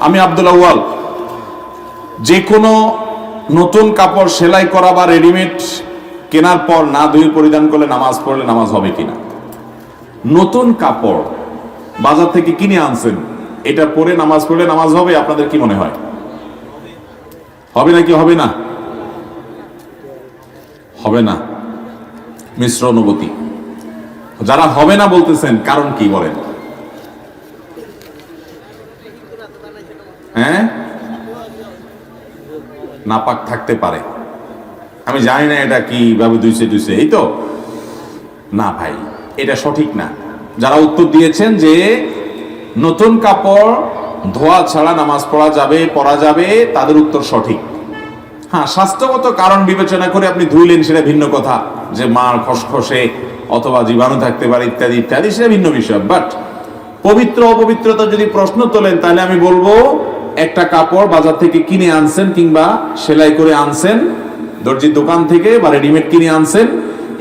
আমি আব্দুল আউয়াল, যে কোনো নতুন কাপড় সেলাই করা বা রেডিমেড কেনার পর না ধুয়ে পরিধান করলে নামাজ পড়লে নামাজ হবে কিনা? নতুন কাপড় বাজার থেকে কিনে আনছেন, এটা পরে নামাজ পড়লে নামাজ হবে? আপনাদের কি মনে হয়, হবে নাকি হবে না? হবে না, মিশ্র অনুভূতি। যারা হবে না বলতেছেন কারণ কি বলেন? হ্যাঁ, নাপাক থাকতে পারে, আমি জানি না এটা কি ভাবে দুইছে এই তো না ভাই, এটা সঠিক না। যারা উত্তর দিয়েছেন যে নতুন কাপড় ধোয়া ছাড়া নামাজ পড়া যাবে তাদের উত্তর সঠিক। হ্যাঁ, স্বাস্থ্যগত কারণ বিবেচনা করে আপনি ধুইলেন সেটা ভিন্ন কথা, যে মার খসখসে অথবা জীবাণু থাকতে পারে ইত্যাদি ইত্যাদি, সেটা ভিন্ন বিষয়। বাট পবিত্র অপবিত্রতা যদি প্রশ্ন তোলেন, তাহলে আমি বলবো একটা কাপড় বাজার থেকে কিনে আনছেন কিংবা সেলাই করে আনছেন দর্জির দোকান থেকে বা রেডিমেড কিনে আনছেন,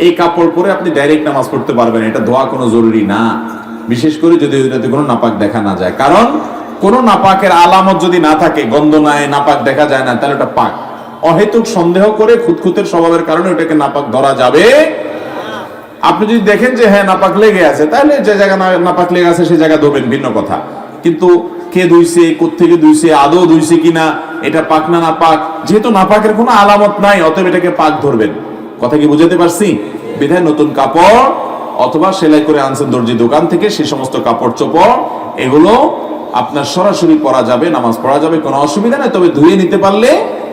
এই কাপড় পরে আপনি ডাইরেক্ট নামাজ পড়তে পারবেন, এটা ধোয়া কোনো জরুরি না, বিশেষ করে যদি এটাতে কোনো নাপাক দেখা না যায়। কারণ কোনো নাপাকের আলামত যদি না থাকে, গন্ধ নাই, নাপাক দেখা যায় না, তাহলে ওটা পাক। অহেতুক সন্দেহ করে খুঁতখুঁতের স্বভাবের কারণে ওটাকে নাপাক ধরা যাবে। আপনি যদি দেখেন যে হ্যাঁ নাপাক লেগে আছে, তাহলে যে জায়গা নাপাক লেগে আছে সেই জায়গা ধোবেন, ভিন্ন কথা। কিন্তু কে ধুইছে, কোত্থেকে ধুইছে, আদৌ ধুইছে কিনা, এটা পাক না নাপাক, যেহেতু নাপাকের কোনো আলামত নাই, অতএব এটাকে পাক ধরবেন। কথা কি বুঝাতে পারছি? বিধায় নতুন কাপড় অথবা সেলাই করে আনছেন দর্জি দোকান থেকে, সেই সমস্ত কাপড় চোপড় এগুলো আপনার সরাসরি পরা যাবে, নামাজ পড়া যাবে, কোনো অসুবিধা নেই। তবে ধুয়ে নিতে পারলে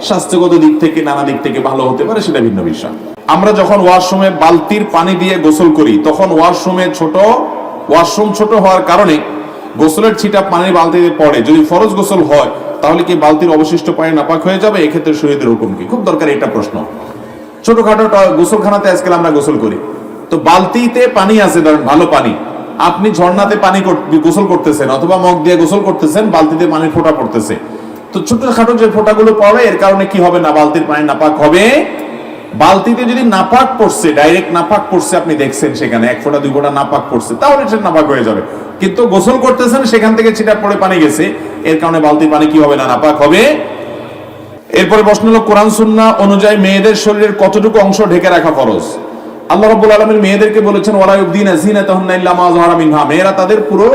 স্বাস্থ্যগত দিক থেকে নানা দিক থেকে ভালো হতে পারে, সেটা ভিন্ন বিষয়। আমরা যখন ওয়াশরুমে বালতির পানি দিয়ে গোসল করি, তখন ওয়াশরুম ছোট হওয়ার কারণে গোসলের ছিটা পানির বালতিতে পড়ে। যদি ফরজ গোসল হয়, তাহলে কি বালতির অবশিষ্ট পানি নাপাক হয়ে যাবে? এক্ষেত্রে শরীয়তের হুকুম কি? খুব দরকার এটা প্রশ্ন। ছোটখাটো গোসলখানাতে আজকাল আমরা গোসল করি, তো বালতিতে পানি আছে, ধরেন ভালো পানি, আপনি ঝর্ণাতে পানি গোসল করতেছেন অথবা মগ দিয়ে গোসল করতেছেন, বালতিতে পানির ফোঁটা পড়তেছে, তো ছোটখাটো যে ফোঁটাগুলো পড়ে এর কারণে কি হবে না? বালতির পানি নাপাক হবে। বালতিতে যদি নাপাক পড়ছে, ডাইরেক্ট নাপাক পড়ছে, আপনি দেখছেন সেখানে এক ফোঁটা দুই ফোঁটা নাপাক পড়ছে, তাহলে সেটা নাপাক হয়ে যাবে। কিন্তু গোসল করতেছেন, সেখান থেকে ছিটা পড়ে পানি গেছে, এর কারণে বালতির পানি কি হবে না? নাপাক হবে। এরপরে প্রশ্ন হলো, কোরআন সুন্নাহ অনুযায়ী মেয়েদের শরীরের কতটুকু অংশ ঢেকে রাখা ফরজ? আল্লাহ রাব্বুল আলামিন মেয়েদেরকে বলেছেন, ওয়ালা ইউবদিনা যিনাতাহুন্না ইল্লা মা যাহারা মিনহা, মেয়েরা তাদের পুরো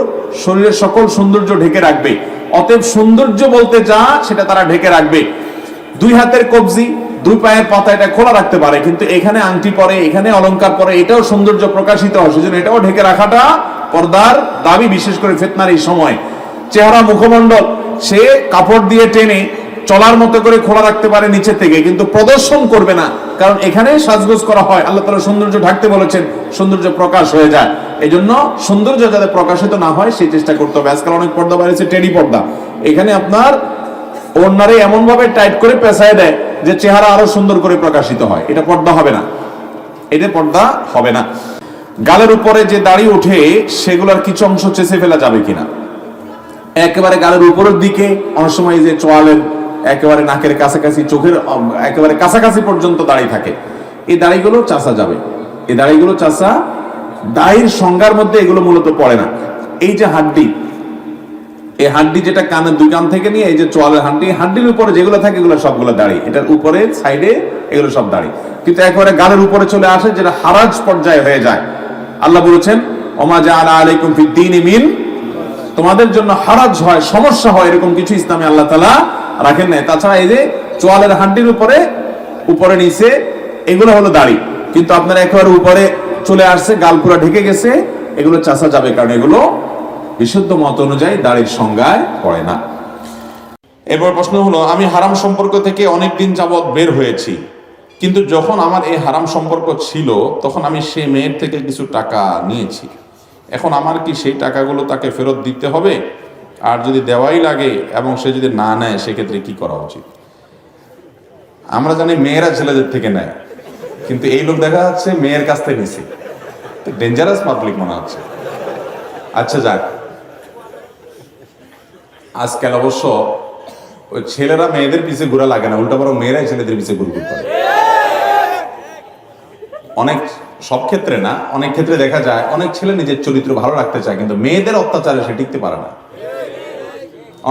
শরীরের সকল সৌন্দর্য ঢেকে রাখবে। অতএব সৌন্দর্য বলতে যা সেটা তারা ঢেকে রাখবে। দুই হাতের কবজি, দুই পায়ের পাতা এটা খোলা রাখতে পারে, কিন্তু এখানে আংটি পরে, এখানে অলংকার পরে, এটাও সৌন্দর্য প্রকাশিত হয়, সেজন্য এটাও ঢেকে রাখাটা পর্দার দাবি, বিশেষ করে ফিতনার এই সময়। চেহারা মুখমণ্ডল সে কাপড় দিয়ে টেনে চলার মতো করে খোলা রাখতে পারে নিচে থেকে, কিন্তু প্রদর্শন করবে না, কারণ এখানে সাজগোজ করা হয়। আল্লাহ তাআলা সৌন্দর্য ঢাকতে বলেছেন, সৌন্দর্য প্রকাশ হয়ে যায়। এই জন্য সৌন্দর্য যাতে প্রকাশিত না হয় সেই চেষ্টা করতে হবে। আজকাল অনেক পর্দা বেরিয়েছে, টেডি পর্দা, এখানে আপনার ওড়নারে এমন ভাবে টাইট করে পেঁচায় দেয় যে চেহারা আরো সুন্দর করে প্রকাশিত হয়, এটা পর্দা হবে না, এটা পর্দা হবে না। গালের উপরে যে দাড়ি ওঠে সেগুলোর কিছু অংশ চেঁচে ফেলা যাবে কিনা? একেবারে গালের উপরের দিকে, অনেক সময় যে চোয়ালের একেবারে নাকের কাছাকাছি, চোখের একেবারে কাছাকাছি পর্যন্ত দাড়ি থাকে, এই দাড়িগুলো চাচা যাবে। এই দাড়িগুলো চাচা, দাড়ির সংজ্ঞার মধ্যে এগুলো মূলত পড়ে না। এই যে হাড্ডি, এই হাড্ডি যেটা কানের দুই কান থেকে নিয়ে এই যে চোয়ালের হাড্ডি, হাড্ডির উপরে যেগুলো থাকে এগুলো সবগুলো দাড়ি, এটার উপরে সাইডে এগুলো সব দাড়ি। কিন্তু একেবারে গালের উপরে চলে আসে, যেটা হারাজ পর্যায়ে হয়ে যায়। আল্লাহ বলেছেন, ওমা জাআলা আলাইকুম ফিদ-দীনি মিন, তোমাদের জন্য হারাজ হয়, সমস্যা হয়, এরকম কিছু ইসলামে আল্লাহ তাআলা রাখেন নাই। তাছাড়া এই যে চোয়ালের হাড্ডির উপরে নিচে এগুলো হলো দাড়ি, কিন্তু আপনার একেবারে উপরে চলে আসছে, গাল পুরা ঢেকে গেছে, এগুলো চাচা যাবে, কারণ এগুলো বিশুদ্ধ মত অনুযায়ী দাড়ির সংজ্ঞায় পড়ে না। এরপর প্রশ্ন হলো, আমি হারাম সম্পর্ক থেকে অনেকদিন যাবৎ বের হয়েছি, কিন্তু যখন আমার এই হারাম সম্পর্ক ছিল তখন আমি সে মেয়ের থেকে কিছু টাকা নিয়েছি, এখন আমার কি সেই টাকাগুলো তাকে ফেরত দিতে হবে? আর যদি দেওয়াই লাগে এবং সে যদি না নেয়, সেক্ষেত্রে কি করা উচিত? আমরা জানি মেয়েরা ছেলেদের থেকে নেয়, কিন্তু এই লোক দেখা যাচ্ছে মেয়ের কাছ থেকে নিছে, ডেঞ্জারাস পাবলিক মনে হচ্ছে। আচ্ছা যাক, আজকাল অবশ্য ওই ছেলেরা মেয়েদের পিছে ঘোরা লাগে না, উল্টা বরং মেয়েরাই ছেলেদের পিছে ঘুরঘুর করে। অনেক, সব ক্ষেত্রে না, অনেক ক্ষেত্রে দেখা যায় অনেক ছেলে নিজের চরিত্র ভালো রাখতে চায়, কিন্তু মেয়েদের অত্যাচারে সে টিকতে পারে না।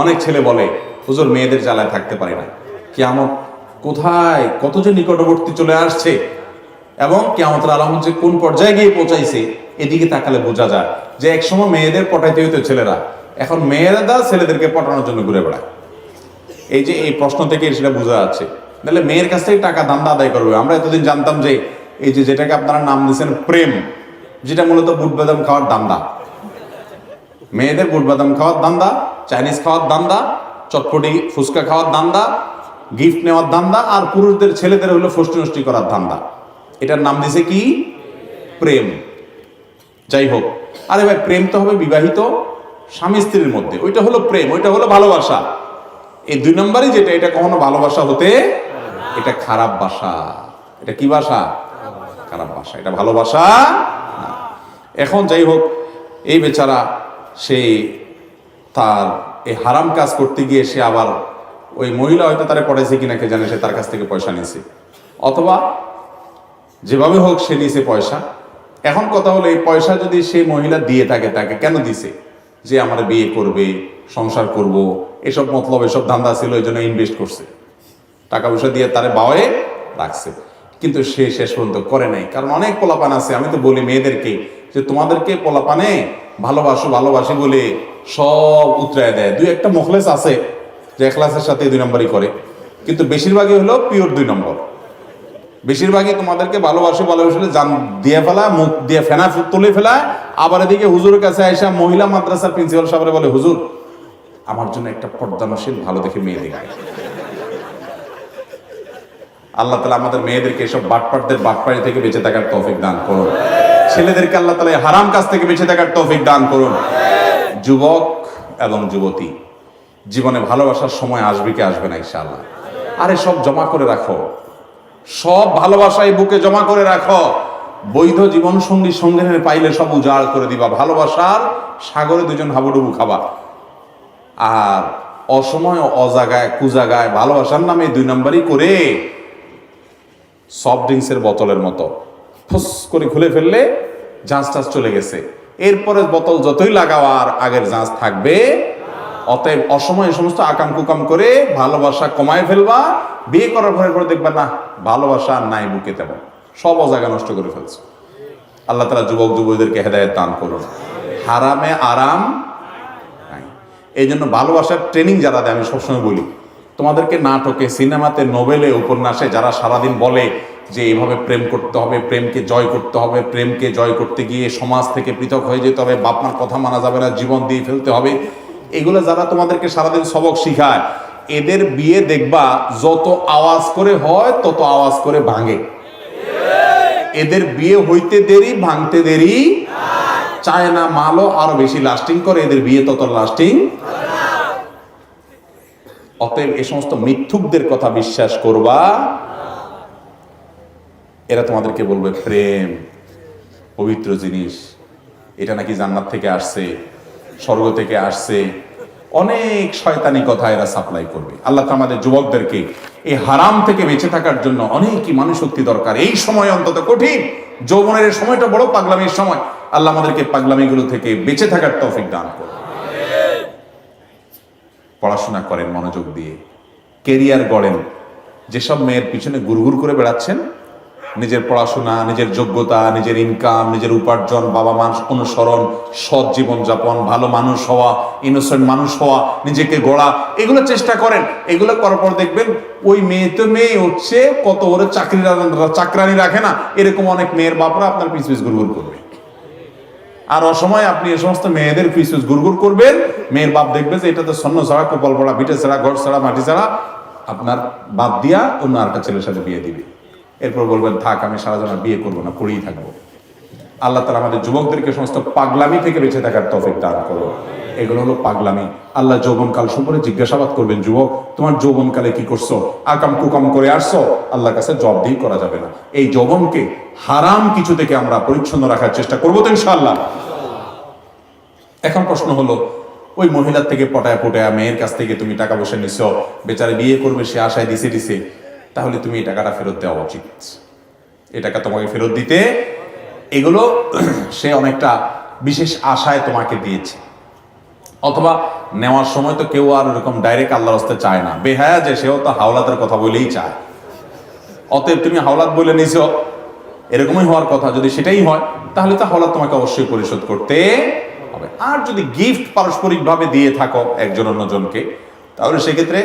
অনেক ছেলে বলে, হুজুর মেয়েদের জ্বালায় থাকতে পারি না, কিয়ামত কোথায় কত যে নিকটবর্তী চলে আসছে এবং কিয়ামতের আলামত যে কোন পর্যায়ে গিয়ে পৌঁছাইছে এদিকে তাকালে বোঝা যায় যে একসময় মেয়েদের পটাইতে হইতো ছেলেরা, এখন মেয়েরা ছেলেদেরকে পটানোর জন্য ঘুরে বেড়ায়। এই যে এই প্রশ্ন থেকে সেটা বোঝা যাচ্ছে। তাহলে মেয়ের কাছ থেকে টাকা ধান্দা আদায় করবে। আমরা এতদিন জানতাম যে এই যে যেটাকে আপনারা নাম দিয়েছেন প্রেম, যেটা মূলত বুট বাদাম খাওয়ার ধান্দা, মেয়েদের বুট বাদাম খাওয়ার ধান্দা, চাইনিজ খাওয়ার ধান্দা, চটপটি ফুচকা খাওয়ার ধান্দা, গিফট নেওয়ার ধান্দা, আর পুরুষদের ছেলেদের হলো ফষ্টি নষ্টি করার ধান্দা। এটার নাম দিয়েছে কি? প্রেম। যাই হোক, আরে ভাই প্রেম তো হবে বিবাহিত স্বামী স্ত্রীর মধ্যে, ওইটা হলো প্রেম, ওইটা হলো ভালোবাসা। এই দুই নম্বরই যেটা, এটা কখনো ভালোবাসা হতে, এটা খারাপ বাসা। এটা কি বাসা? খারাপ বাসা, এটা ভালোবাসা না। এখন যাই হোক, এই বেচারা সে তার এই হারাম কাজ করতে গিয়ে সে আবার ওই মহিলা হয়তো তারা পড়াইছে কিনা কে জানে, সে তার কাছ থেকে পয়সা নিয়েছে, অথবা যেভাবে হোক সে নিয়েছে পয়সা। এখন কথা হলো, এই পয়সা যদি সেই মহিলা দিয়ে থাকে, তাকে কেন দিছে? যে আমার বিয়ে করবে, সংসার করব, এসব মতলব, এসব ধান্দা ছিল, এই জন্য ইনভেস্ট করছে, টাকা পয়সা দিয়ে তারে বাওয়ে রাখছে। কিন্তু সে শেষ পর্যন্ত করে নাই। কারণ অনেক পোলাপান আছে, আমি তো বলি মেয়েদেরকে যে তোমাদেরকে পোলাপানে ভালোবাসি বলে সব উতরায় দেয়। দুই একটা মুখলেস আছে যে এখলাসের সাথে দুই নম্বরই করে, কিন্তু বেশিরভাগই হলো পিওর দুই নম্বর। বেশিরভাগই তোমাদেরকে ভালোবাসলে জান দিয়ে ফেলা, মুখ দিয়ে ফেনা তুলে ফেলা। আবার এদিকে হুজুরের কাছে আইসা মহিলা মাদ্রাসার প্রিন্সিপাল সাহেব বলে, হুজুর আমার জন্য একটা পর্দানশীল ভালো দেখে মেয়ে দেখে। আল্লাহ তাআলা আমাদের মেয়েদেরকে এসব বাটপাটদের বাটপাড়ি থেকে বেঁচে থাকার তৌফিক দান করুন। ছেলেদেরকে আল্লাহ তাআলা হারাম কাজ থেকে বেঁচে থাকার তৌফিক দান করুন। যুবক এবং যুবতী, জীবনে ভালোবাসার সময় আসবে কি আসবে না ইনশাআল্লাহ। আরে সব জমা করে রাখো, সব ভালোবাসাই বুকে জমা করে রাখো। বৈধ জীবন সঙ্গী সঙ্গে পাইলে সব উজাড় করে দিবা। ভালোবাসার সাগরে দুজন হাবুডুবু খাবা। আর অসময় অজাগায় কুজাগায় ভালোবাসার নামে দুই নম্বরই করে সফট ড্রিঙ্কসের বোতলের মতো ফুস করে খুলে ফেললে জাঁচ টাচ চলে গেছে। এরপরে বোতল যতই লাগাও আর আগের জাঁচ থাকবে। অতএব অসময়ে সমস্ত আকাম কুকাম করে ভালোবাসা কমায় ফেলবা। বিয়ে করার পরে দেখবা না ভালোবাসা নাই বুকে, তেমন সব অজাগা নষ্ট করে ফেলছে। আল্লাহ তাআলা যুবক যুবতীদেরকে হেদায়েত দান করুন। হারামে আরাম নাই। এই জন্য ভালোবাসার ট্রেনিং যারা দেয়, আমি সবসময় বলি তোমাদেরকে নাটকে, সিনেমাতে, নোবেলে, উপন্যাসে যারা সারাদিন বলে যে এইভাবে প্রেম করতে হবে, প্রেমকে জয় করতে হবে, প্রেমকে জয় করতে গিয়ে সমাজ থেকে পৃথক হয়ে যেতে হবে, বাপ মার কথা মানা যাবে না, জীবন দিয়ে ফেলতে হবে, এগুলো যারা তোমাদেরকে সারাদিন সবক শিখায়, এদের বিয়ে দেখবা যত আওয়াজ করে হয় তত আওয়াজ করে ভাঙে। এদের বিয়ে হইতে দেরি, ভাঙতে দেরি। চায় না মালও আরো বেশি লাস্টিং করে, এদের বিয়ে তত লাস্টিং। অতএব এই সমস্ত মিথ্যুকদের কথা বিশ্বাস করবা। এরা তোমাদেরকে বলবে প্রেম পবিত্র জিনিস, এটা নাকি জান্নাত থেকে আসছে, স্বর্গ থেকে আসছে, অনেক শয়তানি কথা এরা সাপ্লাই করবে। আল্লাহ আমাদের যুবকদেরকে এই হারাম থেকে বেঁচে থাকার জন্য অনেকই মানুষ শক্তি দরকার। এই সময় অন্তত কঠিন, যৌবনের সময়টা বড় পাগলামির সময়। আল্লাহ আমাদেরকে পাগলামিগুলো থেকে বেঁচে থাকার তৌফিক দান করুন। পড়াশোনা করেন মনোযোগ দিয়ে, কেরিয়ার গড়েন। যেসব মেয়ের পিছনে গুড়গুড় করে বেড়াচ্ছেন, নিজের পড়াশোনা, নিজের যোগ্যতা, নিজের ইনকাম, নিজের উপার্জন, বাবা মার অনুসরণ, সৎ জীবনযাপন, ভালো মানুষ হওয়া, ইনোসেন্ট মানুষ হওয়া, নিজেকে গড়া, এগুলো চেষ্টা করেন। এগুলো করার পর দেখবেন ওই মেয়ে তো মেয়ে হচ্ছে, কত ওর চাকরানি রাখে না, এরকম অনেক মেয়ের বাপরা আপনার পিছ পিছ গুড়গুড় করবে। আর অসময় আপনি এই সমস্ত মেয়েদের পিছ পিছ গুড়গুড় করবেন, মেয়ের বাপ দেখবে যে এটা তো স্বর্ণ ছাড়া, কপাল পড়া, পিঠে ছাড়া, ঘর ছাড়া, মাটি ছাড়া, আপনার বাদ দিয়া অন্য আরেকটা ছেলের সাথে বিয়ে দিবে। এরপর বলবেন থাক আমি সারা জীবন বিয়ে করবো না, পড়েই থাকবো। আল্লাহ তাআলা আমাদের যুবকদেরকে সমস্ত পাগলামি থেকে বেঁচে থাকার তৌফিক দান করুন। এগুলো হলো পাগলামি। আল্লাহ যৌবনকাল সম্পর্কে জিজ্ঞাসাবাদ করবেন, যুবক তোমার যৌবনকালে কি করছো, আকাম কুকাম করে আসছো, আল্লাহর কাছে জবাবদিহি করা যাবে না। এই যৌবনকে হারাম কিছু থেকে আমরা পরিচ্ছন্ন রাখার চেষ্টা করবো তো ইনশাআল্লাহ। এখন প্রশ্ন হলো, ওই মহিলার থেকে পটায় মেয়ের কাছ থেকে তুমি টাকা পয়সা নিছো, বেচারে বিয়ে করবে সে আশায় দিছে, তাহলে তুমি এই টাকাটা ফেরত দেওয়া উচিত। এই টাকা তোমাকে ফেরত দিতে, এগুলো সে অনেকটা বিশেষ আশায় তোমাকে দিয়েছে, অথবা নেওয়ার সময় তো কেউ আর এরকম ডাইরেক্ট আল্লাহর রাস্তায় চায় না, বেহায়া যে সেও তো হাওলাতের কথা বলেই চায়। অতএব তুমি হাওলাত বলে নিছো, এরকমই হওয়ার কথা। যদি সেটাই হয় তাহলে তো হাওলাত তোমাকে অবশ্যই পরিশোধ করতে হবে। আর যদি গিফট পারস্পরিকভাবে দিয়ে থাকো একজন অন্যজনকে, তাহলে সেক্ষেত্রে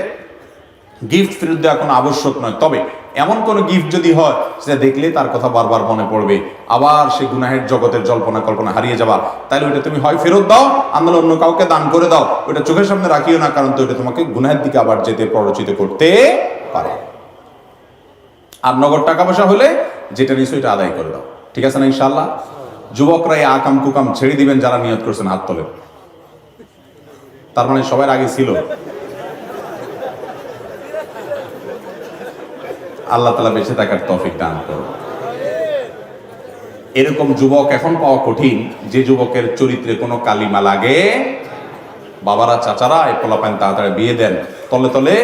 গিফট ফেরত দেওয়া কোনো আবশ্যক নয়। তবে এমন কোনো গিফট যদি হয় সেটা দেখলে তার কথা বারবার মনে পড়বে, আবার সে গুনাহের জগতের জল্পনা কল্পনা হারিয়ে যাবা, তাহলে ওইটা তুমি হয় ফেরত দাও, আন্দোলন অন্য কাউকে দান করে দাও, ওইটা চোখের সামনে রাখিও না, কারণ তো ওইটা তোমাকে গুনাহের দিকে আবার যেতে প্ররোচিত করতে পারে। আর নগদ টাকা পয়সা হলে যেটা নিশ্চয়ই এটা আদায় করে দাও, ঠিক আছে না ইনশাআল্লাহ? যুবকরা এই আকাম কুকাম ছেড়ে দিবেন, যারা নিয়ত করছেন হাত তোলেন। তার মানে সবার আগে ছিল। আল্লাহ তাআলা বেঁচে থাকার তৌফিক দান করুন। এরকম যুবক এখন পাওয়া কঠিন, যে যুবকের চরিত্রে কোনো কালিমা লাগে। বাবারা চাচারা এই পোলাপান তাড়াতাড়ি বিয়ে দেন, তলে তলে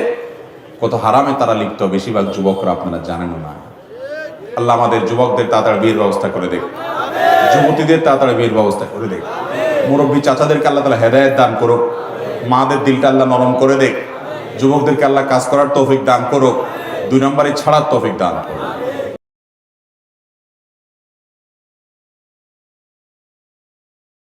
কত হারামে তারা লিপ্ত, বেশিরভাগ যুবকরা আপনারা জানেন না। আল্লাহ আমাদের যুবকদের তাড়াতাড়ি বিয়ের ব্যবস্থা করে দেখ, যুবতীদের তাড়াতাড়ি বিয়ের ব্যবস্থা করে দেখ, মুরব্বী চাচাদেরকে আল্লাহ তাআলা হেদায়েত দান করুক, মাদের দিলটা আল্লাহ নরম করে দেখ, যুবকদেরকে আল্লাহ কাজ করার তৌফিক দান করুক, 2 নম্বরে ছাড়ার তৌফিক দান করুক।